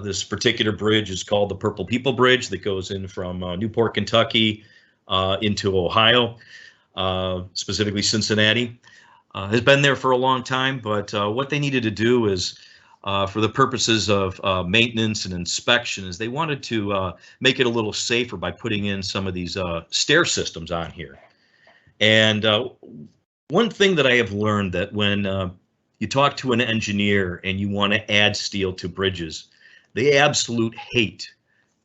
This particular bridge is called the Purple People Bridge that goes in from Newport, Kentucky into Ohio, specifically Cincinnati. Has been there for a long time, but what they needed to do is, for the purposes of maintenance and inspection, is they wanted to make it a little safer by putting in some of these stair systems on here. And one thing that I have learned, that when you talk to an engineer and you want to add steel to bridges, they absolute hate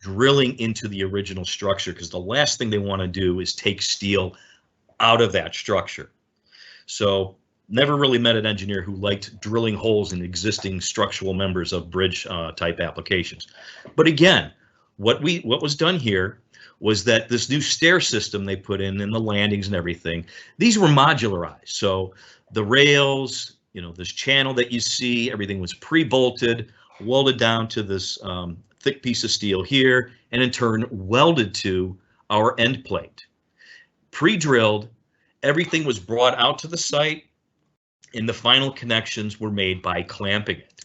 drilling into the original structure, because the last thing they want to do is take steel out of that structure. So never really met an engineer who liked drilling holes in existing structural members of bridge type applications. But again, what was done here was that this new stair system they put in the landings and everything, these were modularized. So the rails, this channel that you see, everything was pre-bolted, welded down to this thick piece of steel here, and in turn welded to our end plate. Pre-drilled, everything was brought out to the site, and the final connections were made by clamping it.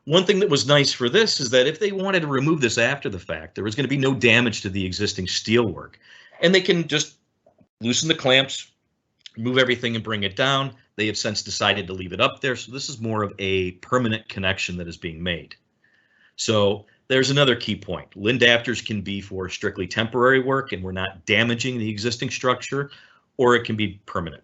One thing that was nice for this is that if they wanted to remove this after the fact, there was going to be no damage to the existing steelwork, and they can just loosen the clamps, remove everything, and bring it down. They have since decided to leave it up there, so this is more of a permanent connection that is being made. So there's another key point. Lindapters can be for strictly temporary work and we're not damaging the existing structure, or it can be permanent.